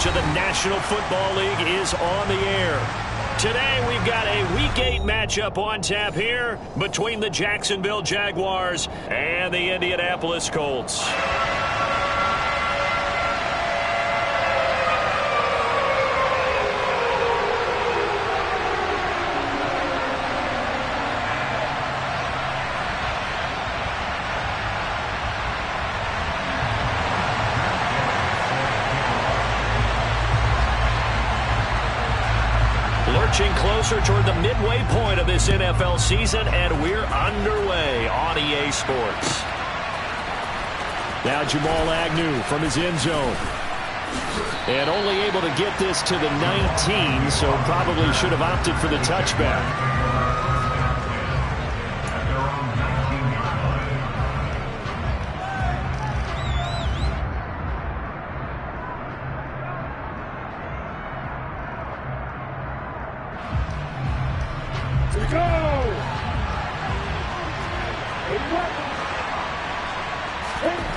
coverage of the National Football League is on the air. Today we've got a Week 8 matchup on tap here between the Jacksonville Jaguars and the Indianapolis Colts. Lurching closer toward the midway point of this NFL season, and we're underway on EA Sports. Now Jamal Agnew from his end zone. And only able to get this to the 19, so probably should have opted for the touchback.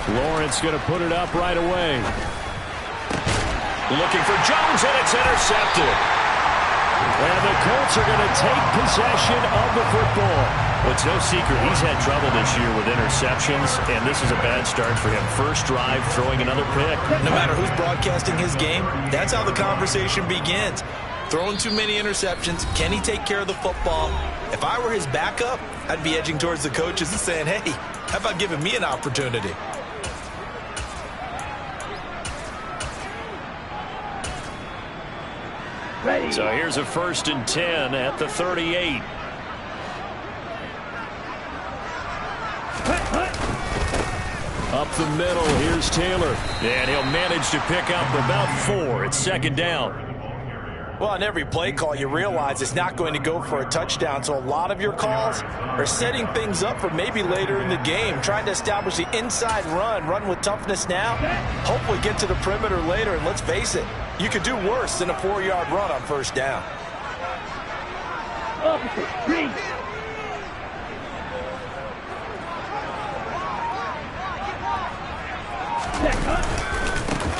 Lawrence going to put it up right away. Looking for Jones, and it's intercepted. And the Colts are going to take possession of the football. Well, it's no secret he's had trouble this year with interceptions, and this is a bad start for him. First drive, throwing another pick. No matter who's broadcasting his game, that's how the conversation begins. Throwing too many interceptions, can he take care of the football? If I were his backup, I'd be edging towards the coaches and saying, hey, how about giving me an opportunity? Ready. So here's a 1st and 10 at the 38. Up the middle, here's Taylor. And he'll manage to pick up about 4. It's 2nd down. Well, on every play call, you realize it's not going to go for a touchdown. So a lot of your calls are setting things up for maybe later in the game, trying to establish the inside run with toughness now, hopefully get to the perimeter later. And let's face it, you could do worse than a 4-yard run on 1st down.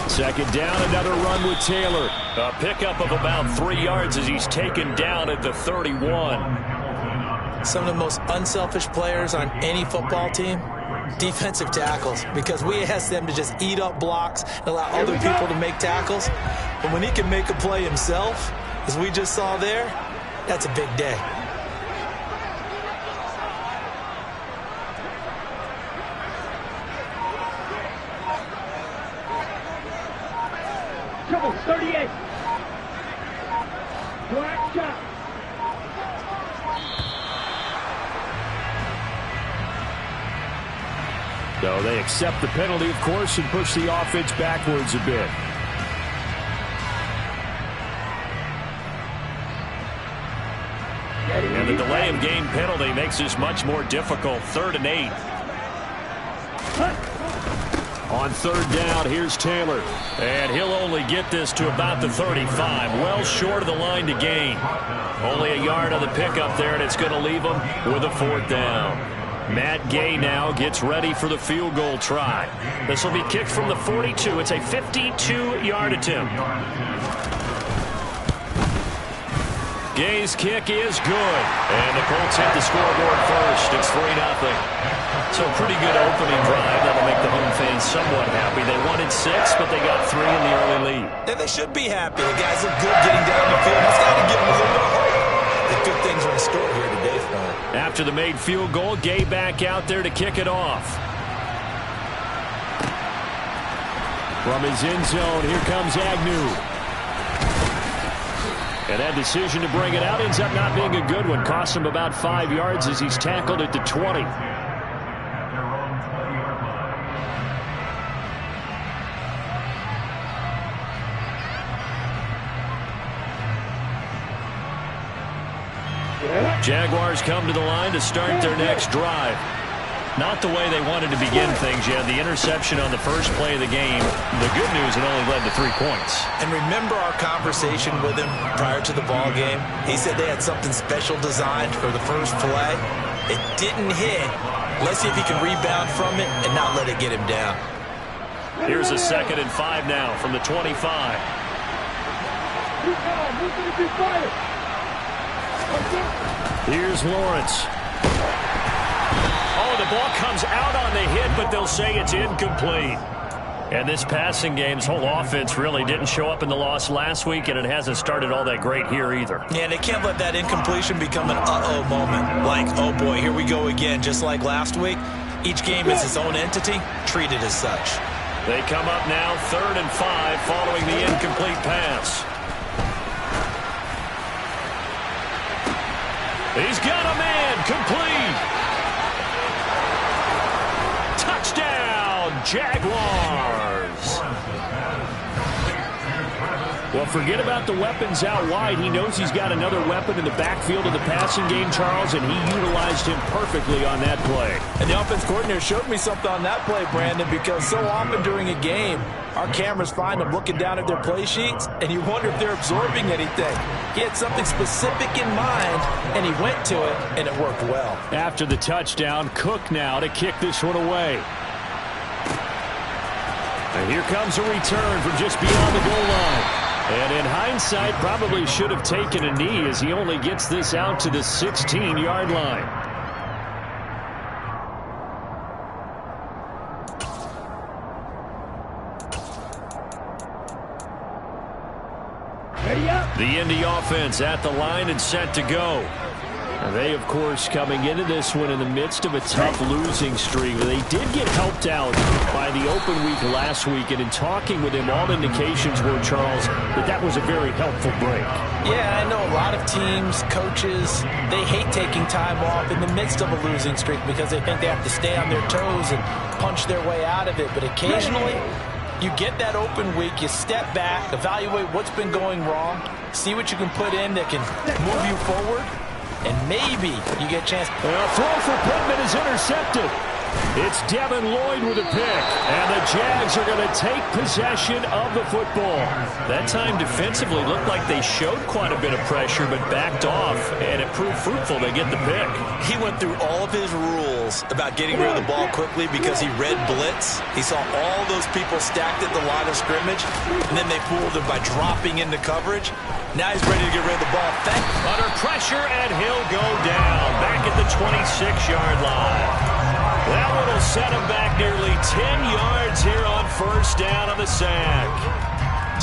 Second down, another run with Taylor. A pickup of about 3 yards as he's taken down at the 31. Some of the most unselfish players on any football team, defensive tackles, because we ask them to just eat up blocks and allow other people to make tackles. But when he can make a play himself, as we just saw there, that's a big day. Trouble, 38. Black shot. So they accept the penalty, of course, and push the offense backwards a bit. And the delay of game penalty makes this much more difficult. 3rd and 8. On 3rd down, here's Taylor. And he'll only get this to about the 35. Well short of the line to gain. Only a yard on the pickup there, and it's going to leave him with a 4th down. Matt Gay now gets ready for the field goal try. This will be kicked from the 42. It's a 52-yard attempt. Gay's kick is good. And the Colts hit the scoreboard first. It's 3-0. So pretty good opening drive. That'll make the home fans somewhat happy. They wanted 6, but they got 3 in the early lead. And they should be happy. The guys look good getting down the field. It's got to give them a little bit of hope. The good things are in store here today for them. After the made field goal, Gay back out there to kick it off. From his end zone, here comes Agnew. And that decision to bring it out ends up not being a good one. Costs him about 5 yards as he's tackled at the 20. Jaguars come to the line to start their next drive. Not the way they wanted to begin things yet. The interception on the first play of the game. The good news, it only led to 3 points. And remember our conversation with him prior to the ball game? He said they had something special designed for the first play. It didn't hit. Let's see if he can rebound from it and not let it get him down. Here's a 2nd and 5 now from the 25. Here's Lawrence. Oh, the ball comes out on the hit, but they'll say it's incomplete. And this passing game's whole offense really didn't show up in the loss last week, and it hasn't started all that great here either. Yeah, they can't let that incompletion become an uh-oh moment. Like, oh boy, here we go again, just like last week. Each game is its own entity, treated as such. They come up now 3rd and 5 following the incomplete pass. He's got a man, complete. Touchdown, Jaguars. Well, forget about the weapons out wide. He knows he's got another weapon in the backfield of the passing game, Charles, and he utilized him perfectly on that play. And the offense coordinator showed me something on that play, Brandon, because so often during a game, our cameras find them looking down at their play sheets, and you wonder if they're absorbing anything. He had something specific in mind, and he went to it, and it worked well. After the touchdown, Cook now to kick this one away. And here comes a return from just beyond the goal line. And in hindsight, probably should have taken a knee as he only gets this out to the 16-yard line. The Indy offense at the line and set to go. And they, of course, coming into this one in the midst of a tough losing streak. They did get helped out by the open week last week, and in talking with him, all indications were, Charles, that was a very helpful break. Yeah, I know a lot of teams, coaches, they hate taking time off in the midst of a losing streak because they think they have to stay on their toes and punch their way out of it. But occasionally, you get that open week, you step back, evaluate what's been going wrong, see what you can put in that can move you forward, and maybe you get a chance. A throw for Pittman is intercepted. It's Devin Lloyd with a pick, and the Jags are going to take possession of the football. That time defensively looked like they showed quite a bit of pressure, but backed off, and it proved fruitful to get the pick. He went through all of his rules about getting rid of the ball quickly because he read blitz. He saw all those people stacked at the line of scrimmage, and then they fooled him by dropping into coverage. Now he's ready to get rid of the ball. Under pressure, and he'll go down back at the 26-yard line. That one will set him back nearly 10 yards here on 1st down on the sack.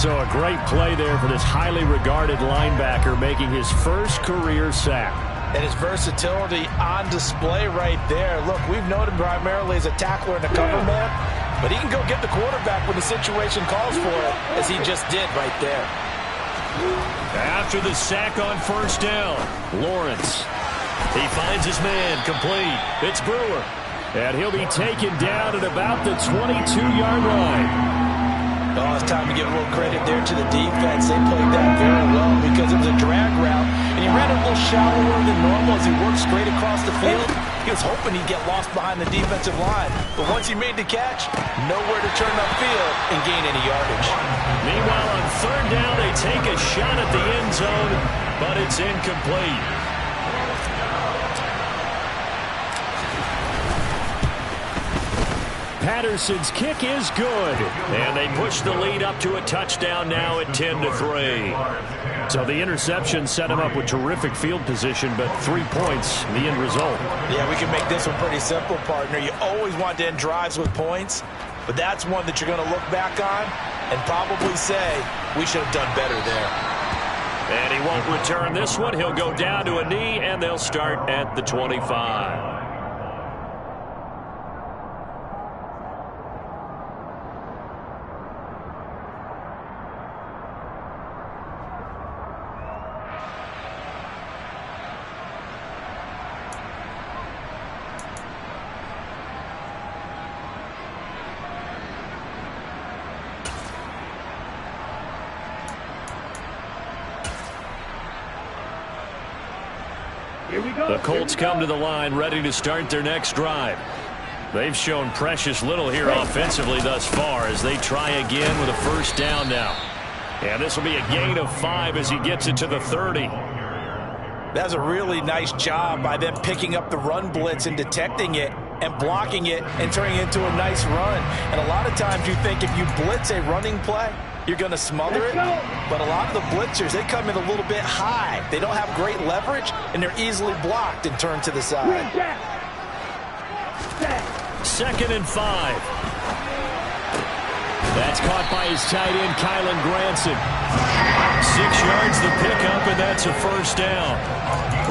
So a great play there for this highly regarded linebacker making his first career sack. And his versatility on display right there. Look, we've known him primarily as a tackler and a cover man, but he can go get the quarterback when the situation calls for it, as he just did right there. After the sack on 1st down, Lawrence. He finds his man, complete. It's Brewer. And he'll be taken down at about the 22-yard line. Oh, it's time to give a little credit there to the defense. They played that very well because it was a drag route. And he ran a little shallower than normal as he worked straight across the field. He was hoping he'd get lost behind the defensive line. But once he made the catch, nowhere to turn upfield and gain any yardage. Meanwhile, on 3rd down, they take a shot at the end zone, but it's incomplete. Patterson's kick is good. And they push the lead up to a touchdown now at 10-3. So the interception set him up with terrific field position, but 3 points, the end result. Yeah, we can make this one pretty simple, partner. You always want to end drives with points, but that's one that you're going to look back on and probably say, we should have done better there. And he won't return this one. He'll go down to a knee, and they'll start at the 25. The Colts come to the line ready to start their next drive. They've shown precious little here offensively thus far as they try again with a 1st down now. And this will be a gain of 5 as he gets it to the 30. That's a really nice job by them picking up the run blitz and detecting it and blocking it and turning it into a nice run. And a lot of times you think if you blitz a running play, you're going to smother it. But a lot of the blitzers, they come in a little bit high. They don't have great leverage, and they're easily blocked and turned to the side. 2nd and 5. That's caught by his tight end, Kylan Granson. 6 yards the pickup, and that's a first down.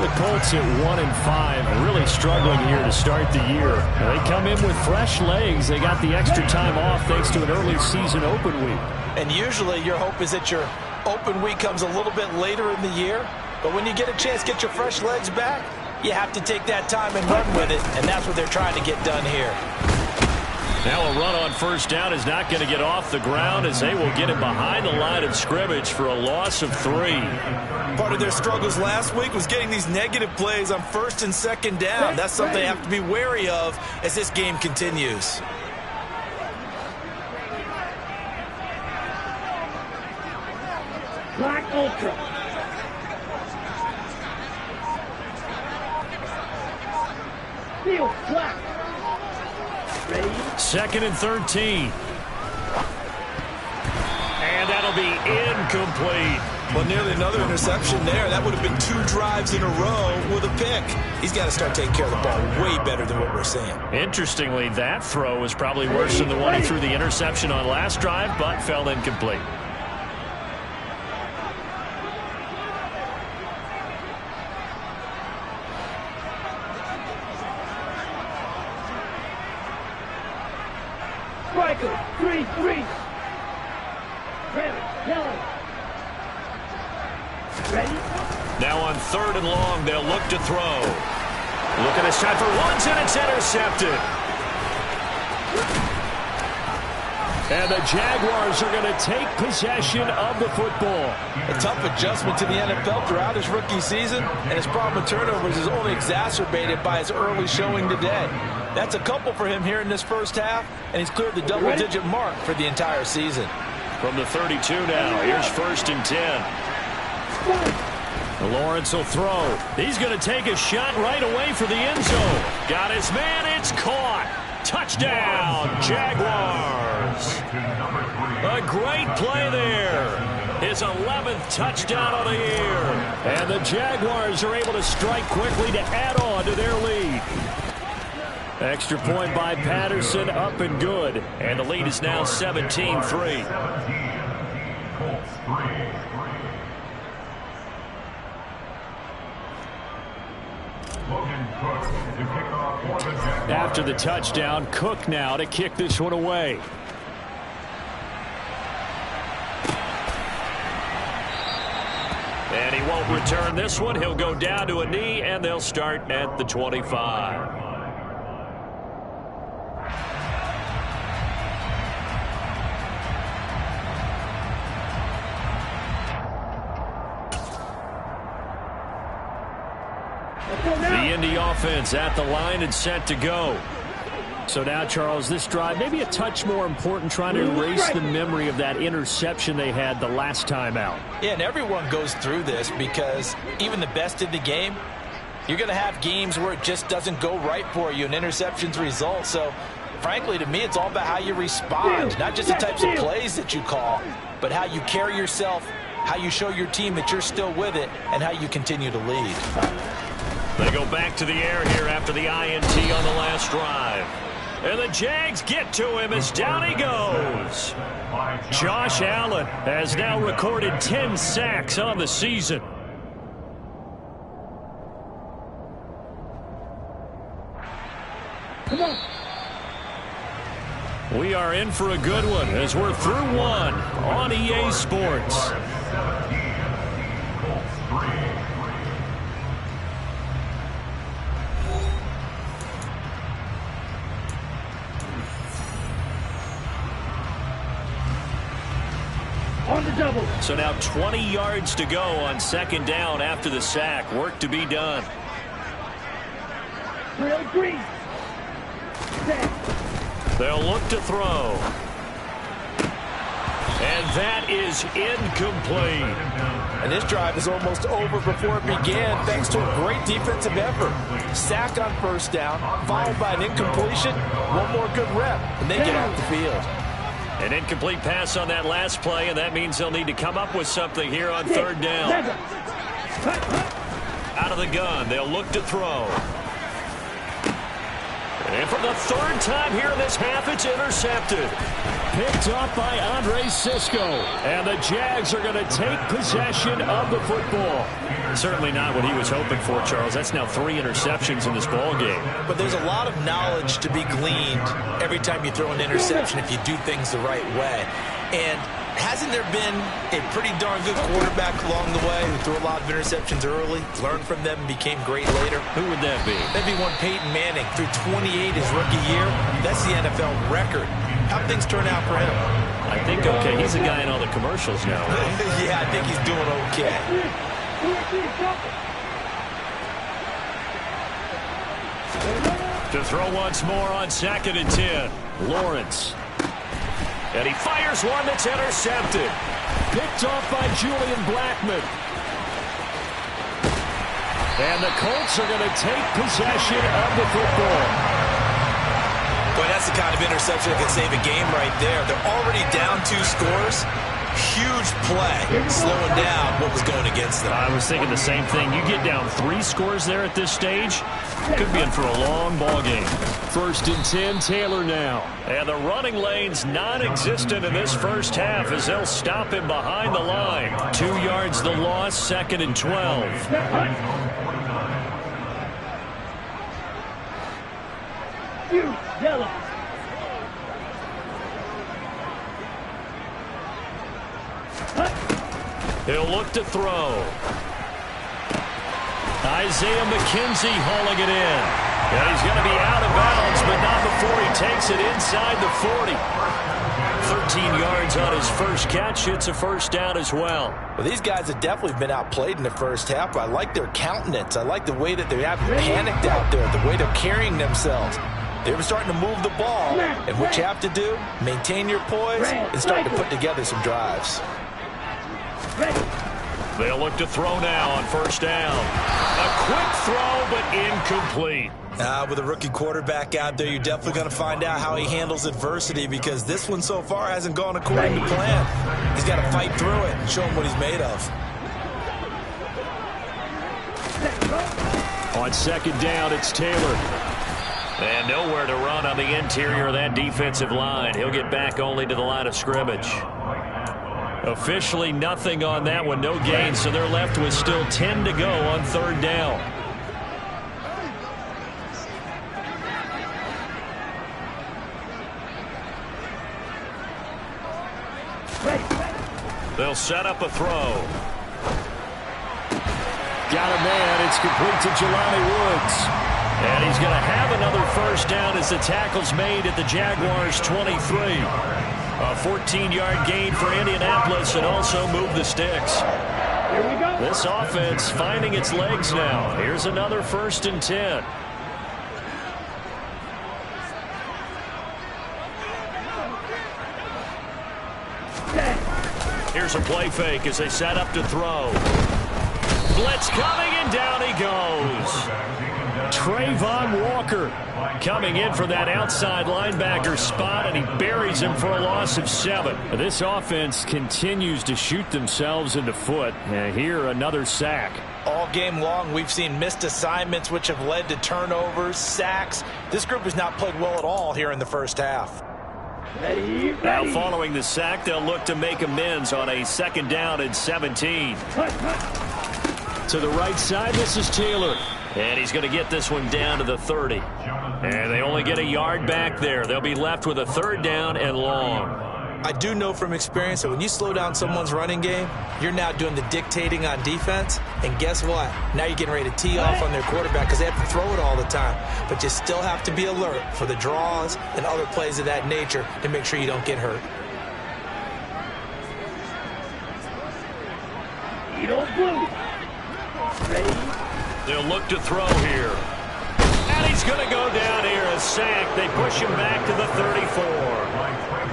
The Colts at 1-5, really struggling here to start the year. They come in with fresh legs. They got the extra time off thanks to an early season open week. And usually your hope is that your open week comes a little bit later in the year. But when you get a chance to get your fresh legs back, you have to take that time and run with it, and that's what they're trying to get done here. Now a run on first down is not going to get off the ground as they will get him behind the line of scrimmage for a loss of 3. Part of their struggles last week was getting these negative plays on 1st and 2nd down. That's something they have to be wary of as this game continues. Black Ultra. Field flat. Ready? 2nd and 13. And that'll be incomplete. Well, nearly another interception there. That would have been 2 drives in a row with a pick. He's got to start taking care of the ball way better than what we're seeing. Interestingly, that throw was probably worse than the one he threw the interception on last drive, but fell incomplete. Striker, 3-3. Red, yellow. Ready? Now on 3rd and long, they'll look to throw. Look at this time for Woods, and it's intercepted. And the Jaguars are going to take possession of the football. A tough adjustment to the NFL throughout his rookie season, and his problem with turnovers is only exacerbated by his early showing today. That's a couple for him here in this first half, and he's cleared the double-digit mark for the entire season. From the 32 now, here's 1st and 10. Lawrence will throw. He's going to take a shot right away for the end zone. Got his man. It's caught. Touchdown, Jaguars. A great play there. His 11th touchdown of the year. And the Jaguars are able to strike quickly to add on to their lead. Extra point by Patterson, up and good. And the lead is now 17-3. After the touchdown, Cook now to kick this one away. And he won't return this one. He'll go down to a knee, and they'll start at the 25. The Indy offense at the line and set to go. So now, Charles, this drive maybe a touch more important, trying to erase the memory of that interception they had the last time out. Yeah, and everyone goes through this because even the best in the game, you're going to have games where it just doesn't go right for you and interceptions result. So, frankly, to me, it's all about how you respond, not just the types of plays that you call, but how you carry yourself, how you show your team that you're still with it, and how you continue to lead. They go back to the air here after the INT on the last drive. And the Jags get to him as down he goes. Josh Allen has now recorded 10 sacks on the season. Come on. We are in for a good one as we're through one on EA Sports. On the double. So now 20 yards to go on 2nd down after the sack. Work to be done. Drill green. Set. They'll look to throw. And that is incomplete. And this drive is almost over before it began thanks to a great defensive effort. Sack on 1st down, followed by an incompletion. One more good rep, and they get off the field. An incomplete pass on that last play, and that means they'll need to come up with something here on third down. Out of the gun, they'll look to throw. And for the third time here in this half, it's intercepted. Picked up by Andre Cisco. And the Jags are going to take possession of the football. Certainly not what he was hoping for, Charles. That's now 3 interceptions in this ball game. But there's a lot of knowledge to be gleaned every time you throw an interception if you do things the right way. And hasn't there been a pretty darn good quarterback along the way who threw a lot of interceptions early, learned from them, and became great later? Who would that be? That'd be one Peyton Manning. Threw 28 his rookie year. That's the NFL record. How'd things turn out for him? I think okay. He's a guy in all the commercials now. Yeah, I think he's doing okay. To throw once more on 2nd and 10. Lawrence. And he fires one that's intercepted. Picked off by Julian Blackmon. And the Colts are going to take possession of the football. Boy, that's the kind of interception that can save a game right there. They're already down 2 scores. Huge play, slowing down what was going against them. I was thinking the same thing. You get down 3 scores there at this stage, could be in for a long ball game. 1st and 10, Taylor now. And the running lane's non-existent in this first half as they'll stop him behind the line. 2 yards the loss, 2nd and 12. Yellow. He'll look to throw. Isaiah McKenzie hauling it in. And he's going to be out of bounds, but not before he takes it inside the 40. 13 yards on his first catch. It's a first down as well. Well, these guys have definitely been outplayed in the first half, but I like their countenance. I like the way that they haven't panicked out there, the way they're carrying themselves. They were starting to move the ball, and what you have to do, maintain your poise and start to put together some drives. They'll look to throw now on first down. A quick throw, but incomplete. With a rookie quarterback out there, you're definitely going to find out how he handles adversity because this one so far hasn't gone according to plan. He's got to fight through it and show him what he's made of. On 2nd down, it's Taylor. And nowhere to run on the interior of that defensive line. He'll get back only to the line of scrimmage. Officially nothing on that one, no gain, so they're left with still 10 to go on 3rd down. They'll set up a throw. Got a man, it's complete to Jelani Woods. And he's going to have another first down as the tackle's made at the Jaguars' 23. A 14-yard gain for Indianapolis and also move the sticks. Here we go. This offense finding its legs now. Here's another 1st and 10. Here's a play fake as they set up to throw. Blitz coming and down he goes. Trayvon Walker coming in for that outside linebacker spot, and he buries him for a loss of 7. This offense continues to shoot themselves in the foot. And here, another sack. All game long, we've seen missed assignments, which have led to turnovers, sacks. This group has not played well at all here in the first half. Ready. Now, following the sack, they'll look to make amends on a 2nd down and 17. To the right side, this is Taylor. And he's going to get this one down to the 30. And they only get a yard back there. They'll be left with a 3rd down and long. I do know from experience that when you slow down someone's running game, you're now doing the dictating on defense. And guess what? Now you're getting ready to tee off on their quarterback because they have to throw it all the time. But you still have to be alert for the draws and other plays of that nature to make sure you don't get hurt. You don't blue. Ready. They'll look to throw here. And he's going to go down here, a sack. They push him back to the 34.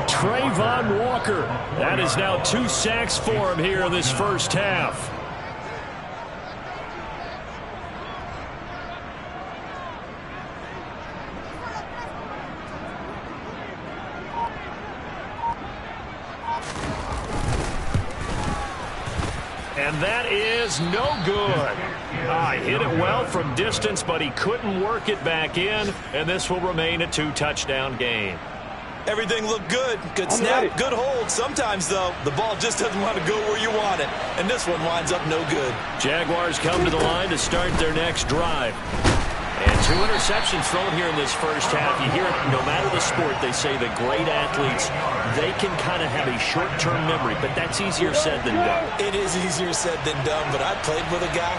Trayvon Walker. That is now 2 sacks for him here in this first half. And that is no good. Hit it well from distance, but he couldn't work it back in, and this will remain a 2-touchdown game. Everything looked good. Good snap, good hold. Sometimes, though, the ball just doesn't want to go where you want it. And this one winds up no good. Jaguars come to the line to start their next drive. And 2 interceptions thrown here in this first half. You hear it, no matter the sport, they say the great athletes, they can kind of have a short-term memory, but that's easier said than done. It is easier said than done, but I played with a guy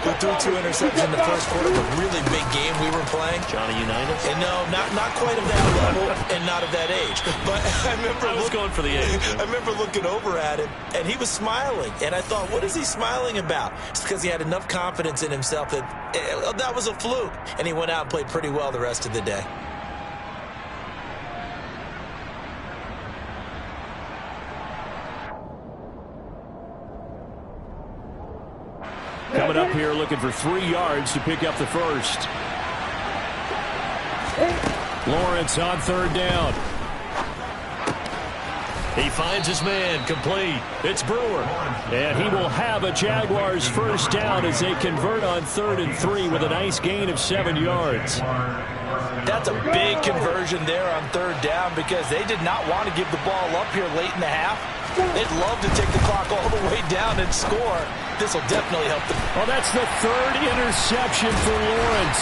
who threw 2 interceptions in the first quarter of a really big game we were playing. Johnny Unitas? And no, not quite of that level and not of that age. But I remember going for the age. I remember looking over at him, and he was smiling. And I thought, what is he smiling about? It's because he had enough confidence in himself that that was a fluke. And he went out and played pretty well the rest of the day. Coming up here looking for 3 yards to pick up the first. Lawrence on 3rd down. He finds his man, complete. It's Brewer. And he will have a Jaguars first down as they convert on 3rd and 3 with a nice gain of 7 yards. That's a big conversion there on 3rd down because they did not want to give the ball up here late in the half. They'd love to take the clock all the way down and score. This will definitely help them. Well, that's the 3rd interception for Lawrence.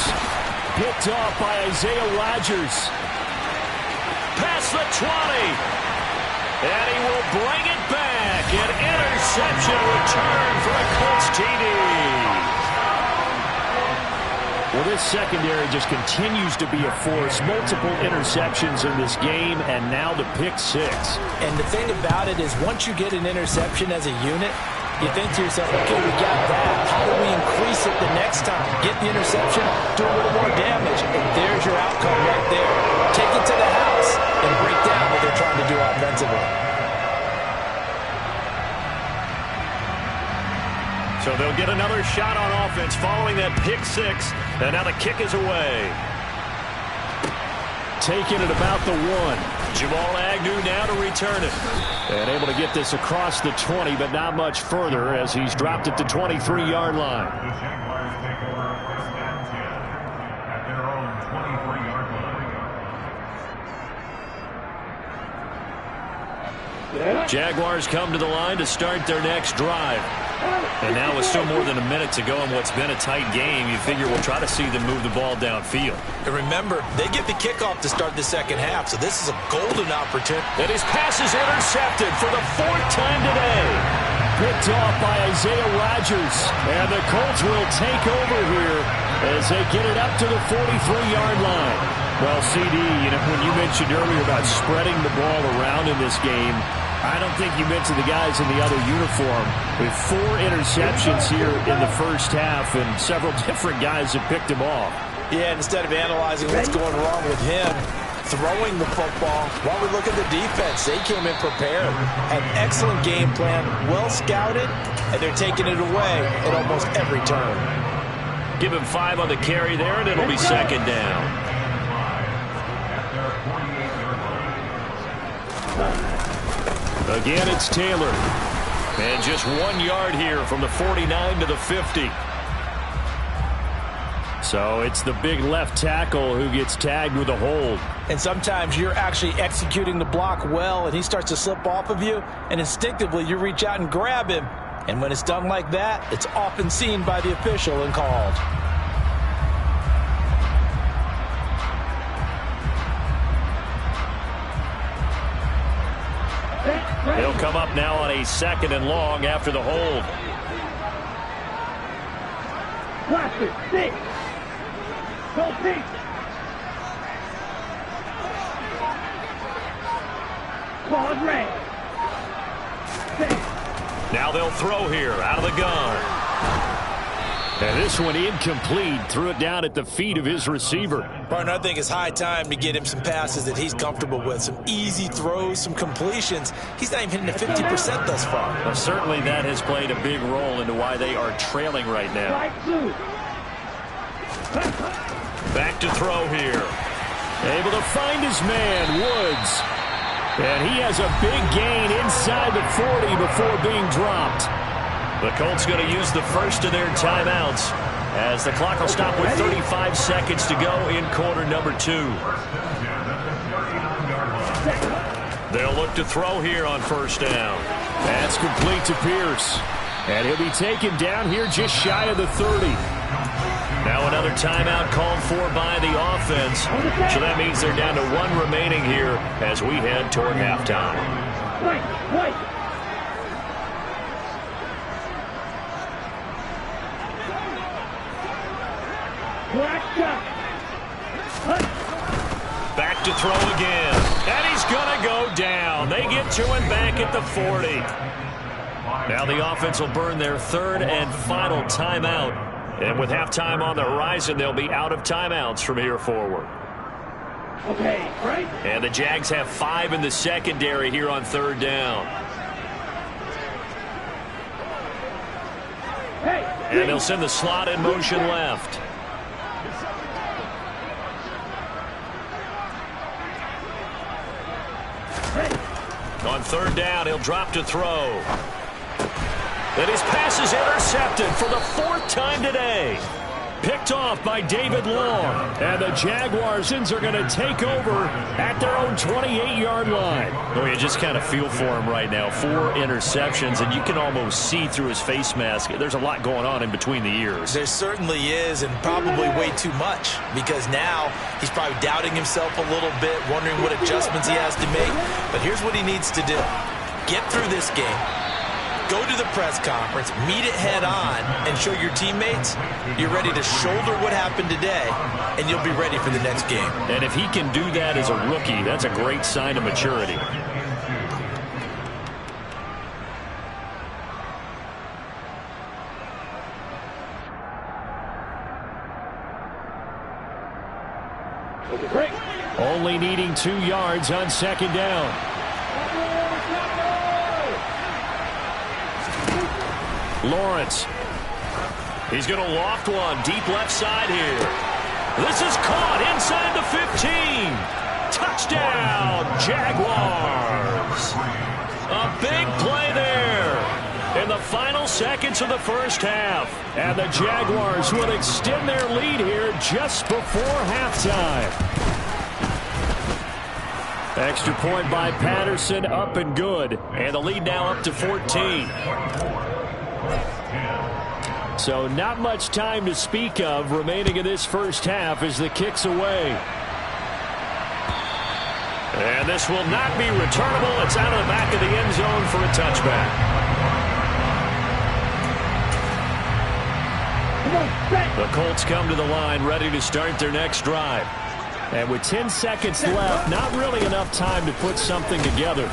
Picked off by Isaiah Rodgers. Past the 20. And he will bring it back. An interception return for a Colts TD. Well, this secondary just continues to be a force. Multiple interceptions in this game, and now the pick 6. And the thing about it is once you get an interception as a unit, you think to yourself, okay, we got that. How do we increase it the next time? Get the interception, do a little more damage, and there's your outcome right there. Take it to the house and break down what they're trying to do offensively. So they'll get another shot on offense following that pick 6, and now the kick is away. Taking it about the 1. Jamal Agnew now to return it. And able to get this across the 20, but not much further as he's dropped at the 23-yard line. Jaguars come to the line to start their next drive. And now with still more than a minute to go in what's been a tight game, you figure we'll try to see them move the ball downfield. And remember, they get the kickoff to start the second half, so this is a golden opportunity. And his pass is intercepted for the 4th time today. Picked off by Isaiah Rodgers. And the Colts will take over here as they get it up to the 43-yard line. Well, CD, when you mentioned earlier about spreading the ball around in this game, I don't think you mentioned the guys in the other uniform. With 4 interceptions here in the first half, and several different guys have picked him off. Yeah, instead of analyzing what's going wrong with him, throwing the football, while we look at the defense, they came in prepared. An excellent game plan, well scouted, and they're taking it away at almost every turn. Give him 5 on the carry there, and it'll be 2nd down. Again, it's Taylor. And just 1 yard here from the 49 to the 50. So it's the big left tackle who gets tagged with a hold. And sometimes you're actually executing the block well, and he starts to slip off of you, and instinctively you reach out and grab him. And when it's done like that, it's often seen by the official and called. He'll come up now on a 2nd and long after the hold. Watch it. 6. Go pink. Claws red. 6. Now they'll throw here out of the gun. And this one incomplete. Threw it down at the feet of his receiver. Partner, I think it's high time to get him some passes that he's comfortable with. Some easy throws, some completions. He's not even hitting the 50% thus far. Well, certainly that has played a big role into why they are trailing right now. Back to throw here. Able to find his man, Woods. And he has a big gain inside the 40 before being dropped. The Colts going to use the first of their timeouts as the clock will stop with 35 seconds to go in quarter number 2. They'll look to throw here on first down. That's complete to Pierce. And he'll be taken down here just shy of the 30. Now another timeout called for by the offense. So that means they're down to 1 remaining here as we head toward halftime. Wait. Back to throw again. And he's going to go down. They get to him back at the 40. Now the offense will burn their 3rd and final timeout. And with halftime on the horizon, they'll be out of timeouts from here forward. Okay, right. And the Jags have 5 in the secondary here on 3rd down. And they'll send the slot in motion left. On 3rd down, he'll drop to throw. And his pass is intercepted for the 4th time today. Picked off by David Long. And the Jaguarsons are going to take over at their own 28-yard line. Oh, you just kind of feel for him right now. 4 interceptions, and you can almost see through his face mask. There's a lot going on in between the ears. There certainly is, and probably way too much, because now he's probably doubting himself a little bit, wondering what adjustments he has to make. But here's what he needs to do. Get through this game. Go to the press conference, meet it head on, and show your teammates you're ready to shoulder what happened today, and you'll be ready for the next game. And if he can do that as a rookie, that's a great sign of maturity. Only needing 2 yards on 2nd down. Lawrence. He's going to loft one deep left side here. This is caught inside the 15. Touchdown, Jaguars. A big play there in the final seconds of the first half. And the Jaguars will extend their lead here just before halftime. Extra point by Patterson, up and good. And the lead now up to 14. So not much time to speak of remaining in this first half as the kick's away. And this will not be returnable. It's out of the back of the end zone for a touchback. The Colts come to the line ready to start their next drive. And with 10 seconds left, not really enough time to put something together.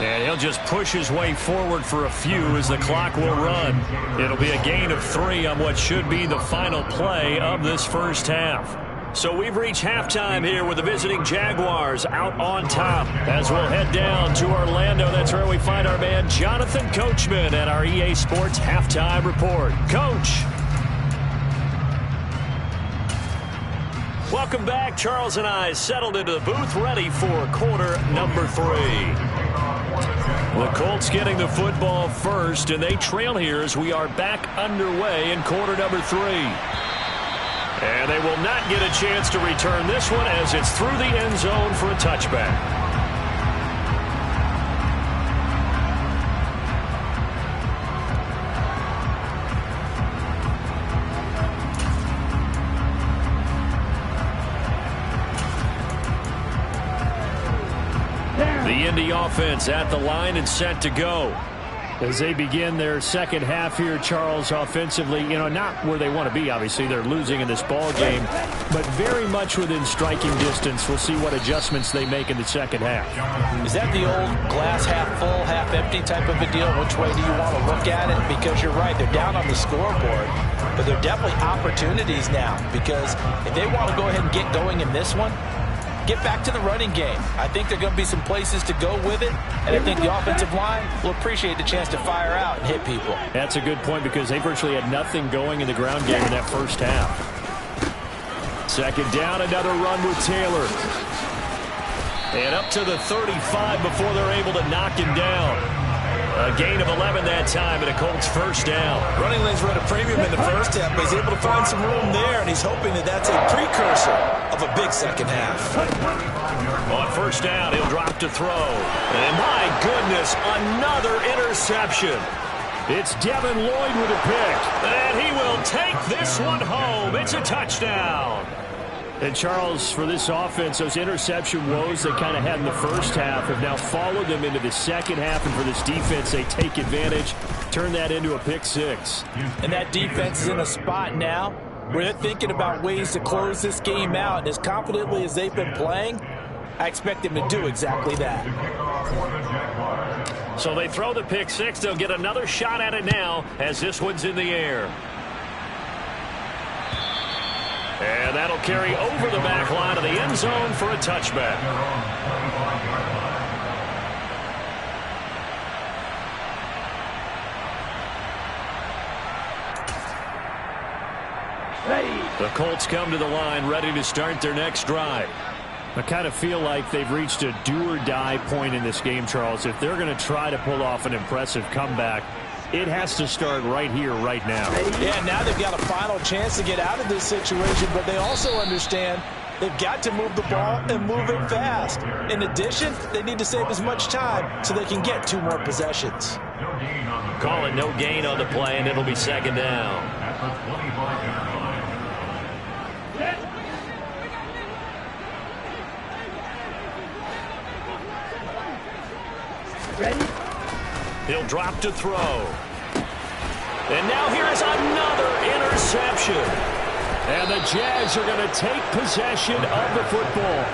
And he'll just push his way forward for a few as the clock will run. It'll be a gain of 3 on what should be the final play of this first half. So we've reached halftime here with the visiting Jaguars out on top. As we'll head down to Orlando, that's where we find our man Jonathan Coachman at our EA Sports Halftime Report. Coach. Welcome back. Charles and I settled into the booth ready for quarter number 3. The Colts getting the football first, and they trail here as we are back underway in quarter number 3. And they will not get a chance to return this one as it's through the end zone for a touchback. The Indy offense at the line and set to go. As they begin their second half here, Charles, offensively, not where they want to be, obviously. They're losing in this ball game, but very much within striking distance. We'll see what adjustments they make in the second half. Is that the old glass half full, half empty type of a deal? Which way do you want to look at it? Because you're right, they're down on the scoreboard, but they're definitely opportunities now, because if they want to go ahead and get going in this one, get back to the running game. I think there are going to be some places to go with it, and I think the offensive line will appreciate the chance to fire out and hit people. That's a good point because they virtually had nothing going in the ground game in that first half. Second down, another run with Taylor. And up to the 35 before they're able to knock him down. A gain of 11 that time and a Colts first down. Running lanes were at a premium in the first half, but he's able to find some room there, and he's hoping that that's a precursor of a big second half. On first down, he'll drop to throw. And my goodness, another interception. It's Devin Lloyd with a pick. And he will take this one home. It's a touchdown. And Charles, for this offense, those interception woes they kind of had in the first half have now followed them into the second half. And for this defense, they take advantage, turn that into a pick six. And that defense is in a spot now where they're thinking about ways to close this game out. And as confidently as they've been playing, I expect them to do exactly that. So they throw the pick six. They'll get another shot at it now as this one's in the air. And that'll carry over the back line of the end zone for a touchback. The Colts come to the line ready to start their next drive. I kind of feel like they've reached a do-or-die point in this game, Charles. If they're going to try to pull off an impressive comeback, it has to start right here, right now. Yeah, now they've got a final chance to get out of this situation, but they also understand they've got to move the ball and move it fast. In addition, they need to save as much time so they can get 2 more possessions. Call it no gain on the play, and it'll be second down. Ready? He'll drop to throw. And now here is another interception. And the Jags are going to take possession of the football.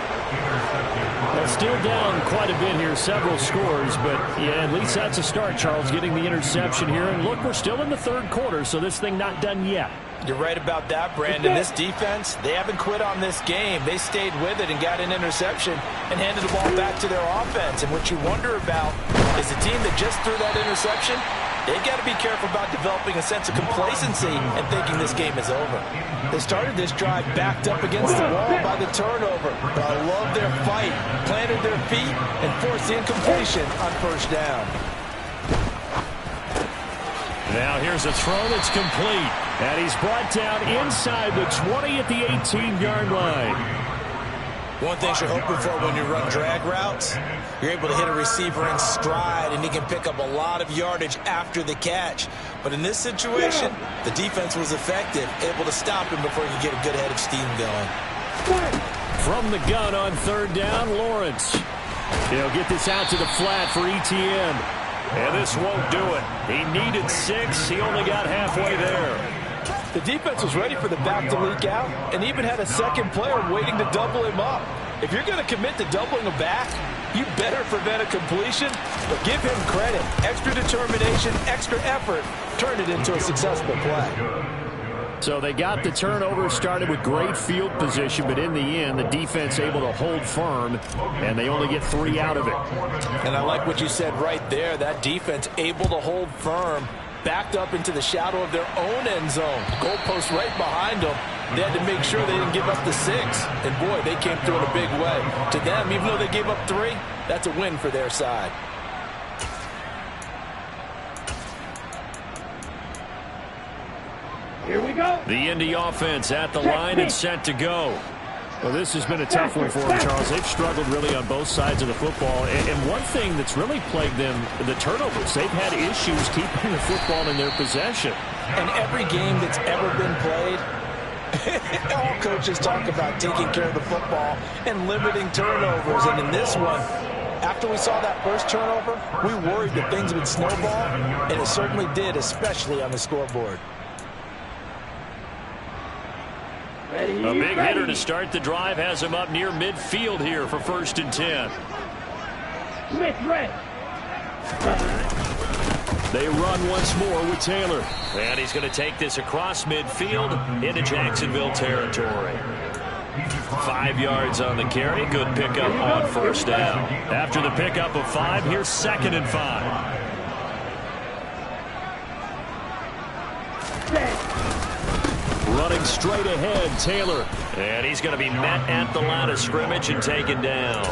They're still down quite a bit here, several scores, but yeah, at least that's a start, Charles, getting the interception here. And look, we're still in the third quarter, so this thing not done yet. You're right about that, Brandon. This defense, they haven't quit on this game. They stayed with it and got an interception and handed the ball back to their offense. And what you wonder about is the team that just threw that interception, they've got to be careful about developing a sense of complacency and thinking this game is over. They started this drive backed up against the wall by the turnover. But I love their fight, planted their feet, and forced the incompletion on first down. Now here's a throw that's complete. And he's brought down inside the 20 at the 18-yard line. One thing you're hoping for when you run drag routes, you're able to hit a receiver in stride, and he can pick up a lot of yardage after the catch. But in this situation, the defense was effective, able to stop him before he could get a good head of steam going. From the gun on third down, Lawrence. He'll get this out to the flat for ETN. And this won't do it. He needed 6. He only got halfway there. The defense was ready for the back to leak out and even had a second player waiting to double him up. If you're going to commit to doubling a back, you better prevent a completion, but give him credit. Extra determination, extra effort, turned it into a successful play. So they got the turnover, started with great field position, but in the end, the defense able to hold firm, and they only get 3 out of it. And I like what you said right there. That defense able to hold firm, backed up into the shadow of their own end zone. Goalpost right behind them. They had to make sure they didn't give up the 6. And, boy, they came through in a big way. To them, even though they gave up 3, that's a win for their side. Here we go. The Indy offense at the line and set to go. Well, this has been a tough one for them, Charles. They've struggled really on both sides of the football. And one thing that's really plagued them, the turnovers. They've had issues keeping the football in their possession. And every game that's ever been played, all coaches talk about taking care of the football and limiting turnovers. And in this one, after we saw that first turnover, we worried that things would snowball, and it certainly did, especially on the scoreboard. Ready, A big ready. hitter to start the drive has him up near midfield here for 1st and 10. Smith, red. They run once more with Taylor. And he's going to take this across midfield into Jacksonville territory. 5 yards on the carry. Good pickup on first down. After the pickup of 5, here's 2nd and 5. Running straight ahead, Taylor. And he's going to be met at the line of scrimmage and taken down.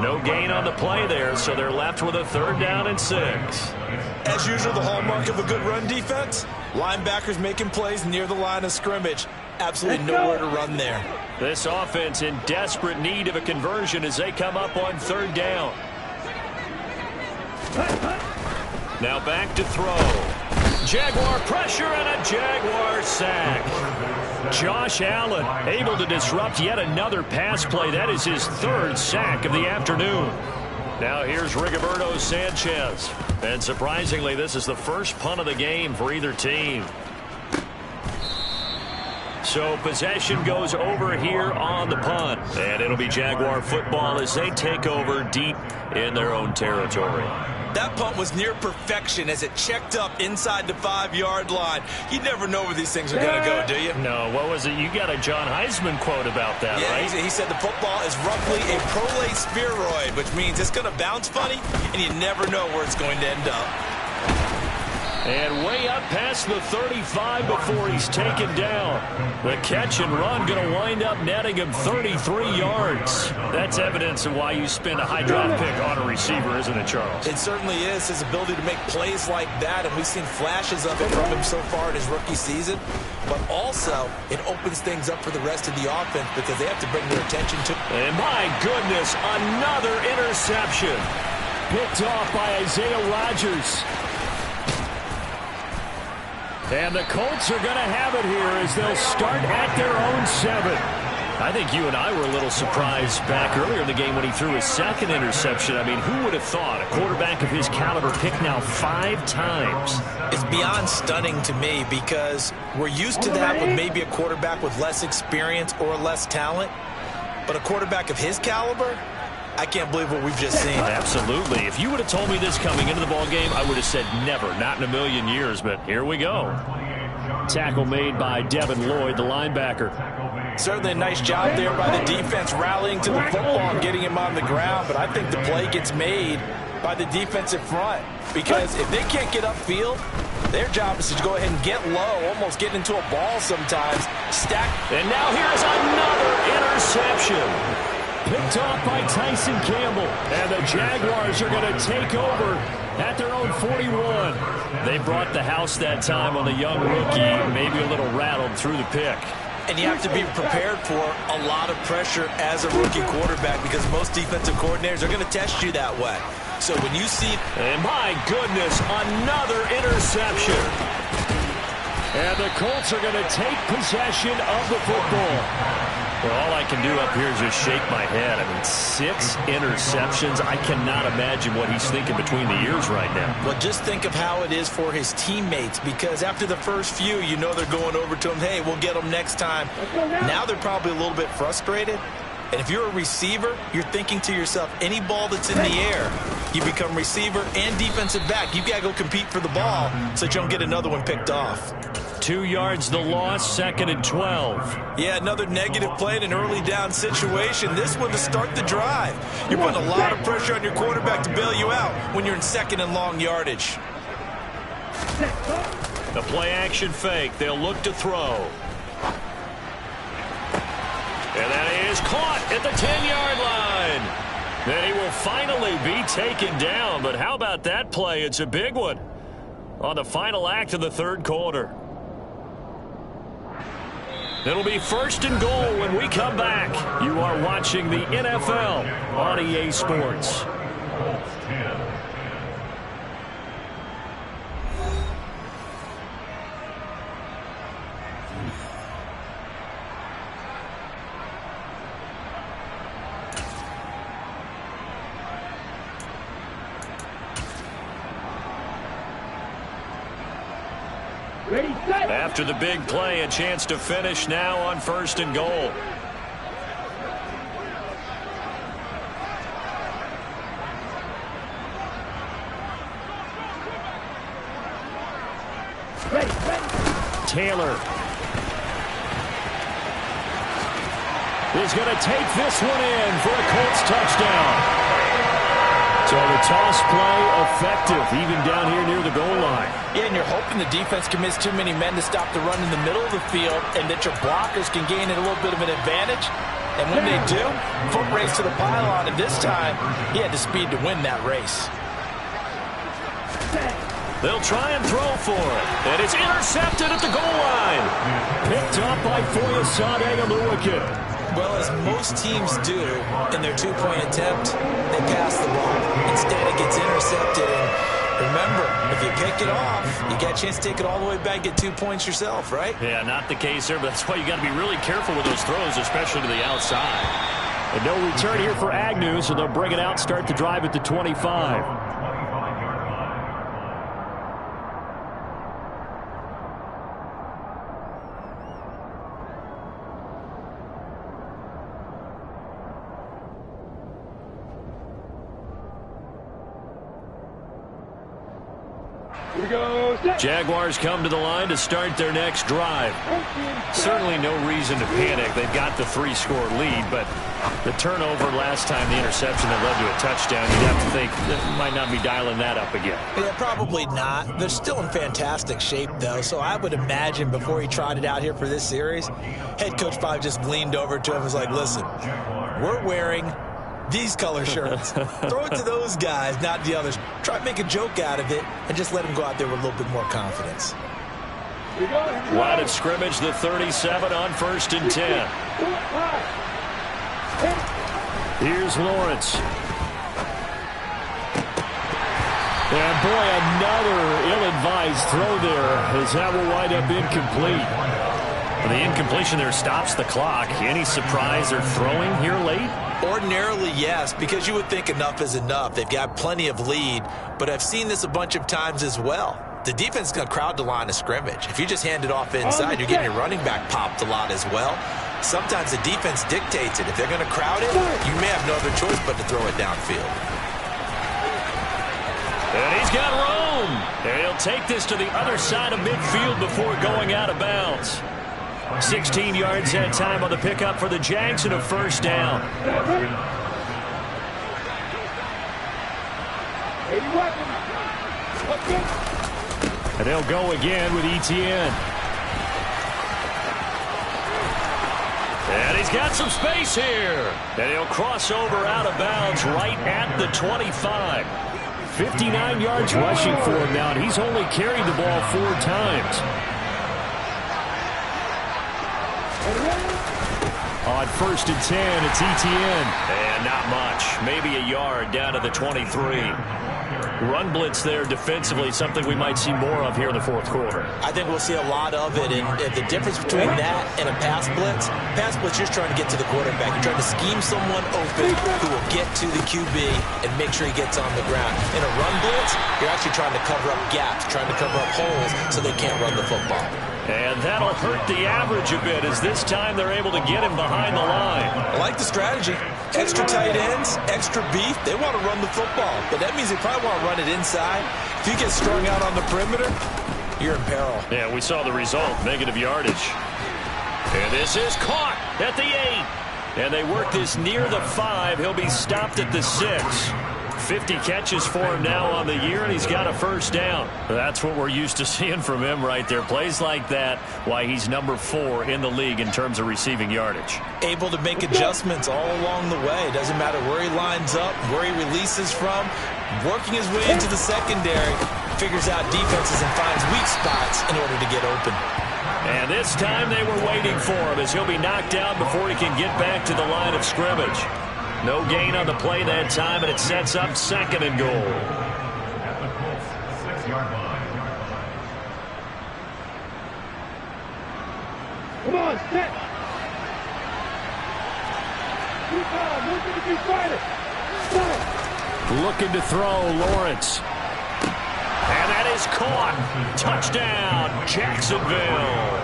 No gain on the play there, so they're left with a 3rd down and 6. As usual, the hallmark of a good run defense, linebackers making plays near the line of scrimmage. Absolutely nowhere to run there. This offense in desperate need of a conversion as they come up on 3rd down. Now back to throw. Jaguar pressure and a Jaguar sack. Josh Allen able to disrupt yet another pass play. That is his 3rd sack of the afternoon. Now here's Rigoberto Sanchez. And surprisingly, this is the first punt of the game for either team. So possession goes over here on the punt. And it'll be Jaguar football as they take over deep in their own territory. That punt was near perfection as it checked up inside the 5-yard line. You never know where these things are going to go, do you? No, what was it? You got a John Heisman quote about that, yeah, right? He said the football is roughly a prolate spheroid, which means it's going to bounce funny, and you never know where it's going to end up. And way up past the 35 before he's taken down. The catch and run going to wind up netting him 33 yards. That's evidence of why you spend a high draft pick on a receiver, isn't it, Charles? It certainly is. His ability to make plays like that, and we've seen flashes of it from him so far in his rookie season. But also, it opens things up for the rest of the offense because they have to bring their attention to. And my goodness, another interception. Picked off by Isaiah Rodgers. And the Colts are going to have it here as they'll start at their own 7. I think you and I were a little surprised back earlier in the game when he threw his 2nd interception. I mean, who would have thought a quarterback of his caliber picked now 5 times? It's beyond stunning to me because we're used to that with maybe a quarterback with less experience or less talent. But a quarterback of his caliber, I can't believe what we've just seen. Absolutely. If you would have told me this coming into the ballgame, I would have said never, not in a million years, but here we go. Tackle made by Devin Lloyd, the linebacker. Certainly a nice job there by the defense rallying to the football and getting him on the ground, but I think the play gets made by the defensive front because if they can't get upfield, their job is to go ahead and get low, almost get into a ball sometimes, stack. And now here's another interception. Picked off by Tyson Campbell. And the Jaguars are going to take over at their own 41. They brought the house that time on the young rookie, maybe a little rattled through the pick. And you have to be prepared for a lot of pressure as a rookie quarterback because most defensive coordinators are going to test you that way. So when you see... And my goodness, another interception. And the Colts are going to take possession of the football. Well, all I can do up here is just shake my head. I mean, 6 interceptions. I cannot imagine what he's thinking between the ears right now. Well, just think of how it is for his teammates because after the first few, you know they're going over to him, hey, we'll get them next time. Now they're probably a little bit frustrated. And if you're a receiver, you're thinking to yourself, any ball that's in the air, you become receiver and defensive back. You've got to go compete for the ball so that you don't get another one picked off. 2 yards the loss, 2nd and 12. Yeah, another negative play in an early down situation. This one to start the drive. You're putting a lot of pressure on your quarterback to bail you out when you're in 2nd and long yardage. The play action fake. They'll look to throw. And that is caught at the 10-yard line. Then he will finally be taken down. But how about that play? It's a big one on the final act of the 3rd quarter. It'll be 1st and goal when we come back. You are watching the NFL on EA Sports. After the big play, a chance to finish now on 1st and goal. Taylor is going to take this one in for a Colts touchdown. So the toss play effective, even down here near the goal line. Yeah, and you're hoping the defense can miss too many men to stop the run in the middle of the field and that your blockers can gain a little bit of an advantage. And when they do, foot race to the pylon, and this time, he had the speed to win that race. They'll try and throw for it. And it's intercepted at the goal line. Picked up by Foyesade on the wicket. Well, as most teams do in their two-point attempt, they pass the ball. Instead, it gets intercepted. And remember, if you pick it off, you get a chance to take it all the way back, get 2 points yourself, right? Yeah, not the case here, but that's why you got to be really careful with those throws, especially to the outside. And no return here for Agnew, so they'll bring it out, start the drive at the 25. Jaguars come to the line to start their next drive. Certainly no reason to panic. They've got the 3-score lead, but the turnover last time, the interception that led to a touchdown, you'd have to think that might not be dialing that up again. Yeah, probably not. They're still in fantastic shape, though, so I would imagine before he trotted out here for this series, head coach probably just leaned over to him and was like, listen, we're wearing these color shirts. Throw it to those guys, not the others. Try to make a joke out of it and just let them go out there with a little bit more confidence. Line of scrimmage, the 37 on 1st and 10. Here's Lawrence. And boy, another ill-advised throw there as that will wind up incomplete. The incompletion there stops the clock. Any surprise they're throwing here late? Ordinarily, yes, because you would think enough is enough. They've got plenty of lead, but I've seen this a bunch of times as well. The defense is going to crowd the line of scrimmage. If you just hand it off inside, you're getting your running back popped a lot as well. Sometimes the defense dictates it. If they're going to crowd it, you may have no other choice but to throw it downfield. And he's got room. And he'll take this to the other side of midfield before going out of bounds. 16 yards that time on the pickup for the Jags and a first down. And they'll go again with Etienne. And he's got some space here. And he'll cross over out of bounds right at the 25. 59 yards rushing for him now, and he's only carried the ball 4 times. On 1st and 10, it's Etienne. And not much. Maybe a yard down to the 23. Run blitz there defensively, something we might see more of here in the 4th quarter. I think we'll see a lot of it, and the difference between that and a pass blitz, you're just trying to get to the quarterback. You're trying to scheme someone open who will get to the QB and make sure he gets on the ground. In a run blitz, you're actually trying to cover up gaps, trying to cover up holes so they can't run the football. And that'll hurt the average a bit as this time they're able to get him behind the line. I like the strategy. Extra tight ends, extra beef. They want to run the football, but that means they probably want to run it inside. If you get strung out on the perimeter, you're in peril. Yeah, we saw the result, negative yardage. And this is caught at the 8. And they work this near the 5. He'll be stopped at the 6. 50 catches for him now on the year, and he's got a first down. That's what we're used to seeing from him right there. Plays like that, why he's number 4 in the league in terms of receiving yardage. Able to make adjustments all along the way. Doesn't matter where he lines up, where he releases from. Working his way into the secondary, figures out defenses and finds weak spots in order to get open. And this time they were waiting for him as he'll be knocked down before he can get back to the line of scrimmage. No gain on the play that time, and it sets up 2nd and goal. Come on, set. Looking to throw, Lawrence. And that is caught. Touchdown, Jacksonville.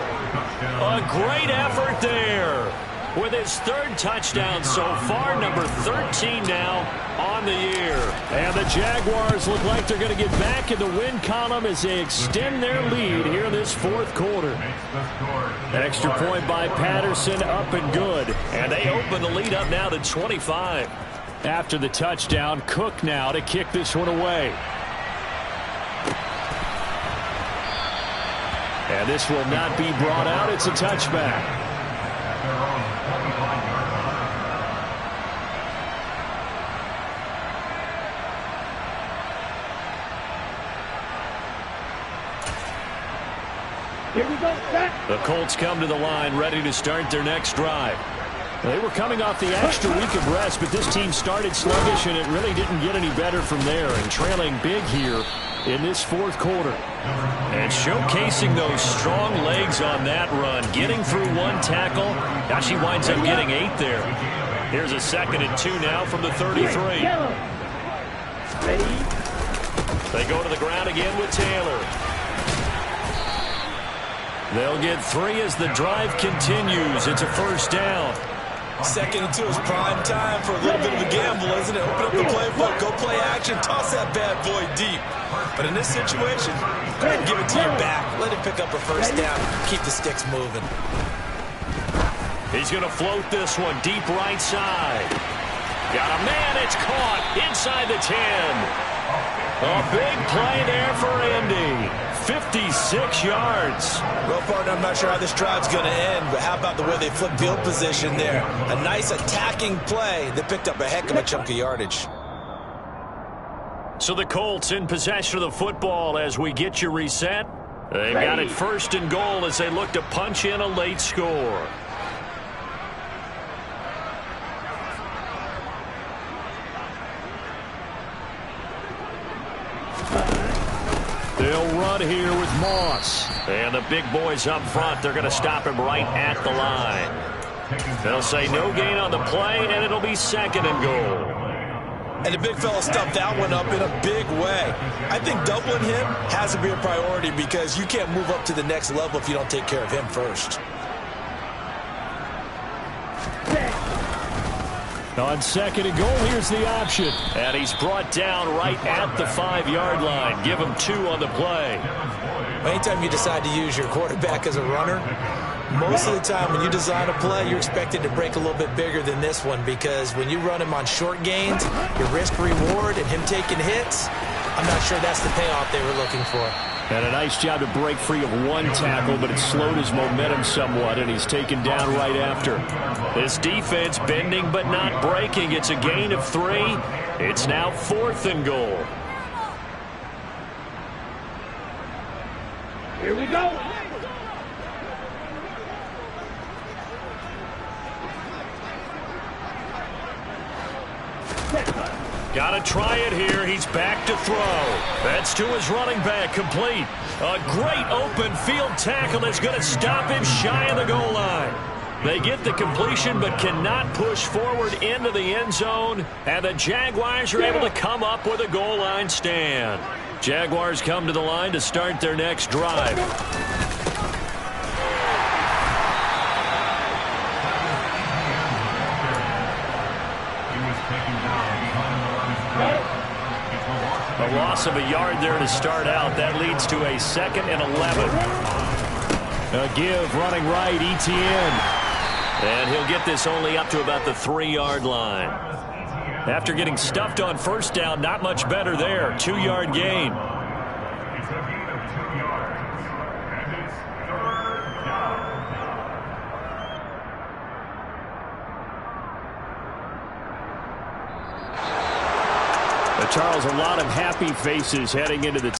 A great effort there. With his 3rd touchdown so far, number 13 now on the year. And the Jaguars look like they're going to get back in the win column as they extend their lead here in this 4th quarter. Extra point by Patterson, up and good. And they open the lead up now to 25. After the touchdown, Cook now to kick this one away. And this will not be brought out. It's a touchback. Here we go. Set. The Colts come to the line ready to start their next drive. They were coming off the extra week of rest, but this team started sluggish, and it really didn't get any better from there, and trailing big here in this fourth quarter. And showcasing those strong legs on that run, getting through one tackle. Now she winds up getting 8 there. Here's a 2nd and 2 now from the 33. They go to the ground again with Taylor. They'll get 3 as the drive continues. It's a first down. 2nd and 2 is prime time for a little bit of a gamble, isn't it? Open up the playbook, go play action, toss that bad boy deep. But in this situation, go ahead and give it to your back. Let him pick up a first down. Keep the sticks moving. He's going to float this one deep right side. Got a man. It's caught inside the 10. A big play there for Andy. 56 yards. Well, partner, I'm not sure how this drive's going to end, but how about the way they flip field position there? A nice attacking play that picked up a heck of a chunk of yardage. So the Colts in possession of the football as we get you reset. They've got it 1st and goal as they look to punch in a late score. They'll run here with Moss. And the big boys up front, they're going to stop him right at the line. They'll say no gain on the play, and it'll be 2nd and goal. And the big fella stuffed that one up in a big way. I think doubling him has to be a priority because you can't move up to the next level if you don't take care of him first. On 2nd and goal, here's the option. And he's brought down right at the 5-yard line. Give him 2 on the play. Anytime you decide to use your quarterback as a runner, most of the time when you design a play, you're expected to break a little bit bigger than this one because when you run him on short gains, your risk-reward and him taking hits, I'm not sure that's the payoff they were looking for. And a nice job to break free of one tackle, but it slowed his momentum somewhat, and he's taken down right after. This defense bending but not breaking. It's a gain of 3. It's now 4th and goal. Here we go. Got to try it here. He's back to throw. That's to his running back, complete. A great open field tackle that's going to stop him shy of the goal line. They get the completion but cannot push forward into the end zone, and the Jaguars are able to come up with a goal line stand. Jaguars come to the line to start their next drive. A loss of a yard there to start out. That leads to a 2nd and 11. A give running right, Etienne. And he'll get this only up to about the 3-yard line. After getting stuffed on 1st down, not much better there. 2-yard gain. Charles, a lot of happy faces heading into the